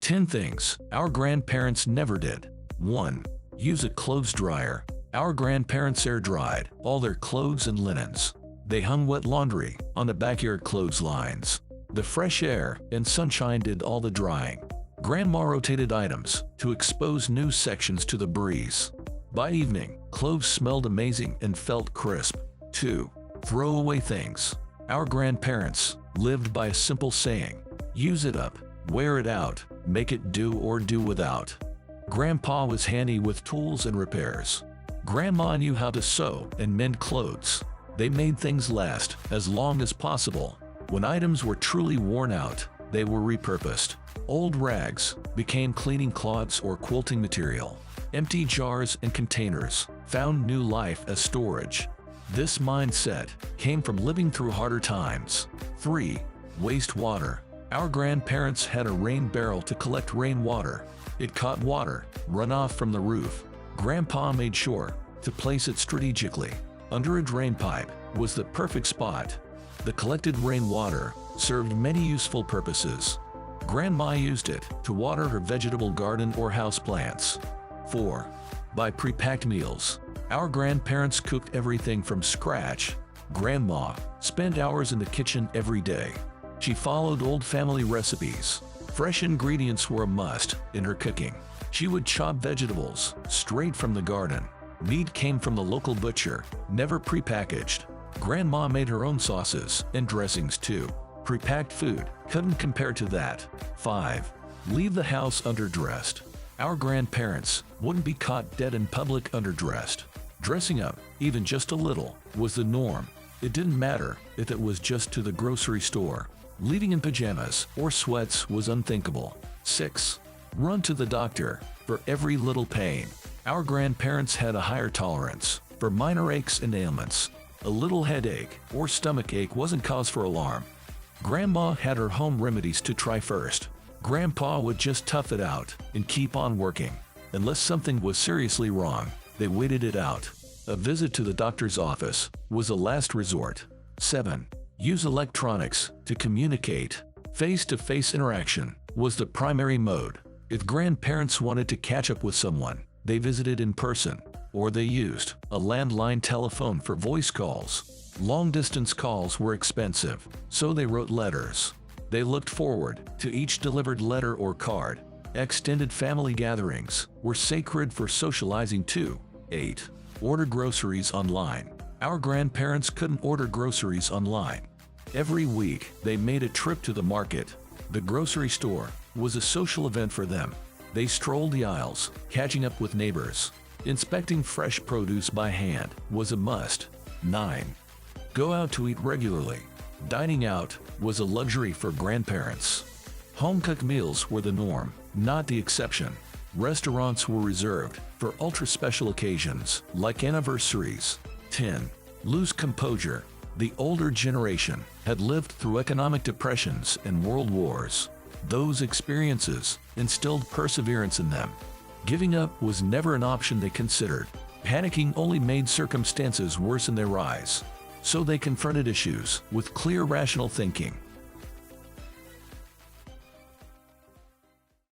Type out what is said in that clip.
10 things our grandparents never did. 1. Use a clothes dryer. Our grandparents air-dried all their clothes and linens. They hung wet laundry on the backyard clotheslines. The fresh air and sunshine did all the drying. Grandma rotated items to expose new sections to the breeze. By evening, clothes smelled amazing and felt crisp. 2. Throw away things. Our grandparents lived by a simple saying: use it up, wear it out, make it do or do without. Grandpa was handy with tools and repairs. Grandma knew how to sew and mend clothes. They made things last as long as possible. When items were truly worn out, they were repurposed. Old rags became cleaning cloths or quilting material. Empty jars and containers found new life as storage. This mindset came from living through harder times. 3. Waste water. Our grandparents had a rain barrel to collect rainwater. It caught water runoff from the roof. Grandpa made sure to place it strategically. Under a drain pipe was the perfect spot. The collected rainwater served many useful purposes. Grandma used it to water her vegetable garden or houseplants. 4. Buy pre-packed meals. Our grandparents cooked everything from scratch. Grandma spent hours in the kitchen every day. She followed old family recipes. Fresh ingredients were a must in her cooking. She would chop vegetables straight from the garden. Meat came from the local butcher, never prepackaged. Grandma made her own sauces and dressings too. Prepacked food couldn't compare to that. 5. Leave the house underdressed. Our grandparents wouldn't be caught dead in public underdressed. Dressing up, even just a little, was the norm. It didn't matter if it was just to the grocery store. Leaving in pajamas or sweats was unthinkable. 6. Run to the doctor for every little pain. Our grandparents had a higher tolerance for minor aches and ailments. A little headache or stomach ache wasn't cause for alarm. Grandma had her home remedies to try first. Grandpa would just tough it out and keep on working. Unless something was seriously wrong, they waited it out. A visit to the doctor's office was a last resort. 7. Use electronics to communicate. Face-to-face interaction was the primary mode. If grandparents wanted to catch up with someone, they visited in person, or they used a landline telephone for voice calls. Long-distance calls were expensive, so they wrote letters. They looked forward to each delivered letter or card. Extended family gatherings were sacred for socializing too. 8. Order groceries online. Our grandparents couldn't order groceries online. Every week, they made a trip to the market. The grocery store was a social event for them. They strolled the aisles, catching up with neighbors. Inspecting fresh produce by hand was a must. 9. Go out to eat regularly. Dining out was a luxury for grandparents. Home-cooked meals were the norm, not the exception. Restaurants were reserved for ultra-special occasions, like anniversaries. 10. Lose composure. The older generation had lived through economic depressions and world wars. Those experiences instilled perseverance in them. Giving up was never an option they considered. Panicking only made circumstances worse in their eyes. So they confronted issues with clear rational thinking.